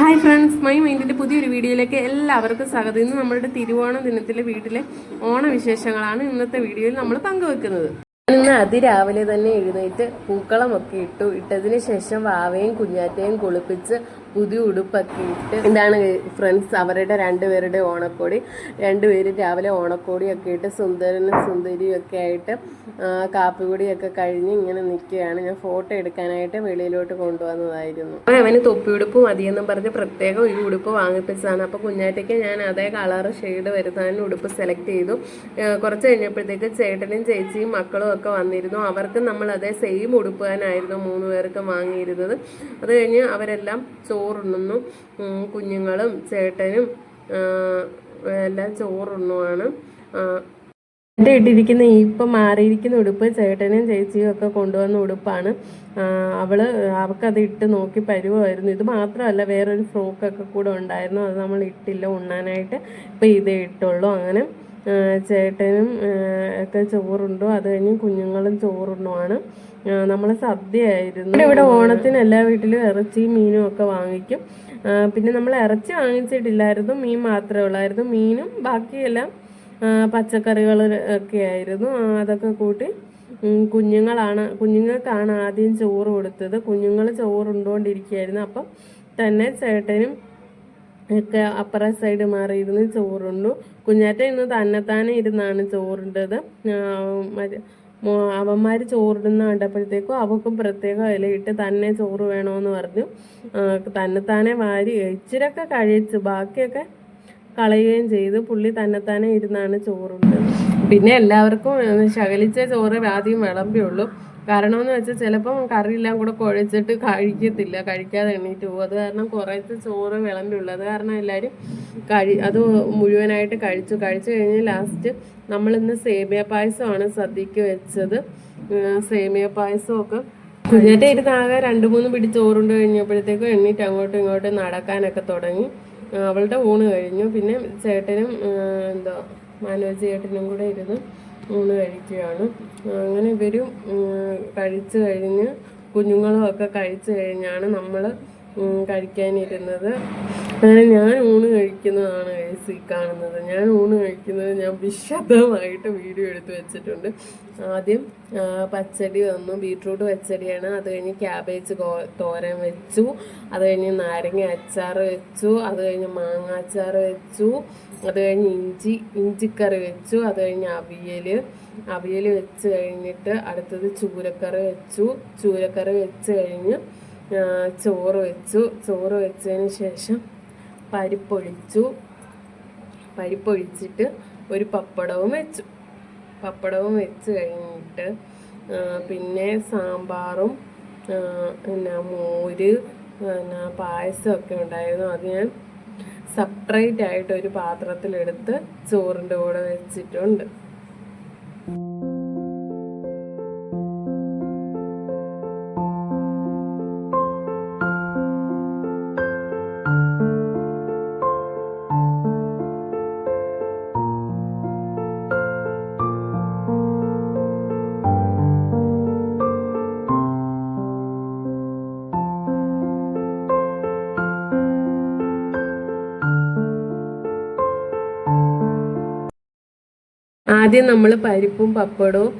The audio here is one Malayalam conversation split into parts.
ഹായ് ഫ്രണ്ട്സ്, മൈ മൈൻഡിൻ്റെ പുതിയൊരു വീഡിയോയിലേക്ക് എല്ലാവർക്കും സ്വാഗതം. ഇന്ന് നമ്മുടെ തിരുവോണ ദിനത്തിലെ വീട്ടിലെ ഓണവിശേഷങ്ങളാണ് ഇന്നത്തെ വീഡിയോയിൽ നമ്മൾ പങ്കുവെക്കുന്നത്. ഇന്ന് അതിരാവിലെ തന്നെ എഴുന്നേറ്റ് പൂക്കളമൊക്കെ ഇട്ടതിന് ശേഷം വാവയും കുഞ്ഞാറ്റയും കുളിപ്പിച്ച് പുതിയ ഉടുപ്പൊക്കെ ഇട്ട് ഇതാണ് ഫ്രണ്ട്സ് അവരുടെ രണ്ടുപേരുടെ ഓണക്കോടി. രണ്ടുപേരും രാവിലെ ഓണക്കോടിയൊക്കെ ഇട്ട് സുന്ദരനും സുന്ദരിയും ഒക്കെ ആയിട്ട് കാപ്പിപ്പൊടിയൊക്കെ കഴിഞ്ഞ് ഇങ്ങനെ നിൽക്കുകയാണ്. ഞാൻ ഫോട്ടോ എടുക്കാനായിട്ട് വെളിയിലോട്ട് കൊണ്ടുവന്നതായിരുന്നു. അവന് തൊപ്പിയുടുപ്പ് മതിയെന്നും പറഞ്ഞ് പ്രത്യേകം ഒരു ഉടുപ്പ് വാങ്ങിപ്പിച്ചതാണ്. അപ്പോൾ കുഞ്ഞാറ്റയ്ക്ക് ഞാൻ അതേ കളർ ഷെയ്ഡ് വരുത്താൻ ഉടുപ്പ് സെലക്ട് ചെയ്തു. കുറച്ച് കഴിഞ്ഞപ്പോഴത്തേക്ക് ചേട്ടനും ചേച്ചിയും മക്കളും ഒക്കെ വന്നിരുന്നു. അവർക്ക് നമ്മൾ അതേ സെയിം ഉടുപ്പ് തന്നെയായിരുന്നു 3 പേർക്കും വാങ്ങിയിരുന്നത്. അത് കഴിഞ്ഞ് അവരെല്ലാം ചോറുണ്ണുന്നു. കുഞ്ഞുങ്ങളും ചേട്ടനും എല്ലാം ചോറുണ്ണുവാണ്. എൻ്റെ ഇട്ടിരിക്കുന്ന ഇപ്പം മാറിയിരിക്കുന്ന ഉടുപ്പ് ചേട്ടനും ചേച്ചിയും ഒക്കെ കൊണ്ടുവന്ന ഉടുപ്പാണ്. അവർക്കത് ഇട്ട് നോക്കി പരുവമായിരുന്നു. ഇത് മാത്രമല്ല വേറൊരു ഫ്രോക്കൊക്കെ കൂടെ ഉണ്ടായിരുന്നു. അത് നമ്മൾ ഇട്ടില്ല ഉണ്ണാനായിട്ട്. ഇപ്പം ഇതേ ഇട്ടുള്ളൂ. അങ്ങനെ ചേട്ടനും ഒക്കെ ചോറുണ്ടു. അത് കഴിഞ്ഞ് കുഞ്ഞുങ്ങളും ചോറുണ്ണുവാണ്. നമ്മൾ സദ്യയായിരുന്നു. ഇവിടെ ഓണത്തിന് എല്ലാ വീട്ടിലും ഇറച്ചിയും മീനും ഒക്കെ വാങ്ങിക്കും. പിന്നെ നമ്മൾ ഇറച്ചി വാങ്ങിച്ചിട്ടില്ലായിരുന്നു, മീൻ മാത്രമേ ഉള്ളായിരുന്നു. മീനും ബാക്കിയെല്ലാം പച്ചക്കറികൾ ഒക്കെ ആയിരുന്നു. അതൊക്കെ കൂട്ടി കുഞ്ഞുങ്ങൾക്കാണ് ആദ്യം ചോറ് കൊടുത്തത്. കുഞ്ഞുങ്ങൾ ചോറുണ്ടുകൊണ്ടിരിക്കുകയായിരുന്നു. അപ്പം തന്നെ ചേട്ടനും ഒക്കെ അപ്പുറ സൈഡ് മാറിയിരുന്ന് ചോറുണ്ടു. കുഞ്ഞാറ്റ ഇന്ന് തന്നെത്താനെ ഇരുന്നാണ് ചോറുണ്ടത്. അവന്മാർ ചോറിടുന്ന കണ്ടപ്പോഴത്തേക്കും അവൾക്കും പ്രത്യേകം ഇലയിട്ട് തന്നെ ചോറ് വേണമെന്ന് പറഞ്ഞു. തന്നെത്താനെ വാരി ഇച്ചിരൊക്കെ കഴിച്ചു, ബാക്കിയൊക്കെ കളയുകയും ചെയ്തു. പുള്ളി തന്നെത്താനെ ഇരുന്നാണ് ചോറുണ്ടത്. പിന്നെ എല്ലാവർക്കും ശകലിച്ച ചോറ് ആദ്യം വിളമ്പിയുള്ളൂ. കാരണമെന്ന് വെച്ചാൽ ചിലപ്പം കറിയെല്ലാം കൂടെ കുഴച്ചിട്ട് കഴിക്കാതെ എണ്ണീറ്റ് പോകും. അത് കാരണം കുറച്ച് ചോറ് വിളമ്പിയുള്ളൂ. അത് കാരണം എല്ലാവരും അത് മുഴുവനായിട്ട് കഴിച്ചു കഴിഞ്ഞ് ലാസ്റ്റ് നമ്മളിന്ന് സേമിയ പായസമാണ് സദ്യക്ക് വെച്ചത്. സേമിയ പായസമൊക്കെ കുഞ്ഞാറ്റ ഇരുന്ന് ആകെ 2-3 പിടി ചോറുണ്ട് കഴിഞ്ഞപ്പോഴത്തേക്കും എണ്ണീറ്റ് അങ്ങോട്ടും ഇങ്ങോട്ടും നടക്കാനൊക്കെ തുടങ്ങി. അവളുടെ ഊണ് കഴിഞ്ഞു. പിന്നെ ചേട്ടനും മനോജ് ചേട്ടനും കൂടെ ഇരുന്ന് ഊണ് കഴിക്കുകയാണ്. അങ്ങനെ ഇവരും കഴിച്ചു കഴിഞ്ഞ് കുഞ്ഞുങ്ങളും ഒക്കെ കഴിച്ചു കഴിഞ്ഞാണ് നമ്മൾ കഴിക്കാനിരുന്നത്. അങ്ങനെ ഞാൻ ഊണ് കഴിക്കുന്നതാണ് ഈ കാണുന്നത്. ഞാൻ ഊണ് കഴിക്കുന്നത് ഞാൻ വിശദമായിട്ട് വീഡിയോ എടുത്ത് വെച്ചിട്ടുണ്ട്. ആദ്യം പച്ചടി വന്നു, ബീട്രൂട്ട് പച്ചടിയാണ്. അത് കഴിഞ്ഞ് ക്യാബേജ് തോരൻ വെച്ചു. അത് കഴിഞ്ഞ് നാരങ്ങ അച്ചാർ വെച്ചു. അത് കഴിഞ്ഞ് മാങ്ങ അച്ചാർ വെച്ചു. അത് കഴിഞ്ഞ് ഇഞ്ചിക്കറി വെച്ചു. അത് കഴിഞ്ഞ് അവിയൽ വെച്ച് കഴിഞ്ഞിട്ട് അടുത്തത് ചൂരക്കറി വെച്ച് കഴിഞ്ഞ് ചോറ് വെച്ചതിന് ശേഷം പരിപ്പൊഴിച്ചിട്ട് ഒരു പപ്പടവും വെച്ച് കഴിഞ്ഞിട്ട് പിന്നെ സാമ്പാറും മോര് പായസമൊക്കെ ഉണ്ടായിരുന്നു. അത് ഞാൻ സെപ്പറേറ്റ് ആയിട്ട് ഒരു പാത്രത്തിലെടുത്ത് ചോറിൻ്റെ കൂടെ വെച്ചിട്ടുണ്ട്. ആദ്യം നമ്മൾ പരിപ്പും പപ്പടവും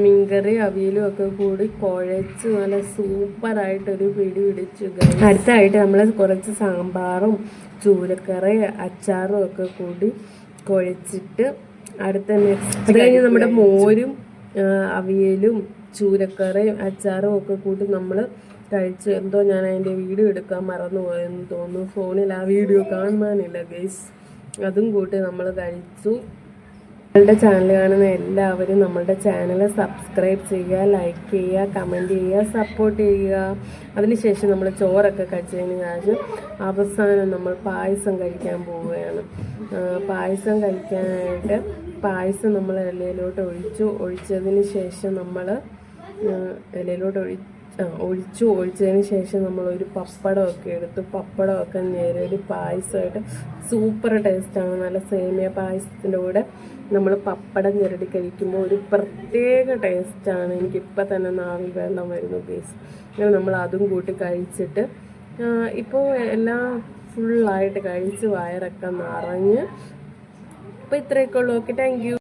മീൻകറി അവിയലും ഒക്കെ കൂടി കുഴച്ച് നല്ല സൂപ്പറായിട്ടൊരു പിടി പിടിച്ചു. അടുത്തായിട്ട് നമ്മൾ കുറച്ച് സാമ്പാറും ചൂരക്കറി അച്ചാറും ഒക്കെ കൂടി കുഴച്ചിട്ട് അത് കഴിഞ്ഞ് നമ്മുടെ മോരും അവിയലും ചൂരക്കറിയും അച്ചാറും ഒക്കെ കൂട്ടി നമ്മൾ കഴിച്ച്. ഞാൻ അതിൻ്റെ വീഡിയോ എടുക്കാൻ മറന്നുപോയെന്ന് തോന്നുന്നു. ഫോണിൽ ആ വീഡിയോ കാണാനില്ല ഗൈസ്. അതും കൂട്ടി നമ്മൾ കഴിച്ചു. നമ്മളുടെ ചാനൽ കാണുന്ന എല്ലാവരും നമ്മളുടെ ചാനൽ സബ്സ്ക്രൈബ് ചെയ്യുക, ലൈക്ക് ചെയ്യുക, കമൻറ്റ് ചെയ്യുക, സപ്പോർട്ട് ചെയ്യുക. അതിനുശേഷം നമ്മൾ ചോറൊക്കെ കഴിച്ചതിന് ശേഷം അവസാനം നമ്മൾ പായസം കഴിക്കാൻ പോവുകയാണ്. പായസം കഴിക്കാനായിട്ട് പായസം നമ്മൾ ഇലയിലോട്ട് ഒഴിച്ചതിന് ശേഷം നമ്മൾ ഒഴിച്ചതിന് ശേഷം നമ്മളൊരു പപ്പടമൊക്കെ എടുത്തു. പപ്പടമൊക്കെ നേരടി പായസമായിട്ട് സൂപ്പർ ടേസ്റ്റാണ്. നല്ല സേമിയ പായസത്തിൻ്റെ കൂടെ നമ്മൾ പപ്പടം ഞെരടി കഴിക്കുമ്പോൾ ഒരു പ്രത്യേക ടേസ്റ്റാണ്. എനിക്കിപ്പോൾ തന്നെ നാവിൽ വെള്ളം വരുന്നു ഗൈസ്. അങ്ങനെ നമ്മൾ അതും കൂട്ടി കഴിച്ചിട്ട് ഇപ്പോൾ എല്ലാ ഫുള്ളായിട്ട് കഴിച്ച് വയറൊക്കെ നിറഞ്ഞ്. അപ്പോൾ ഇത്രയൊക്കെ ഉള്ളൂ. Okay, thank you.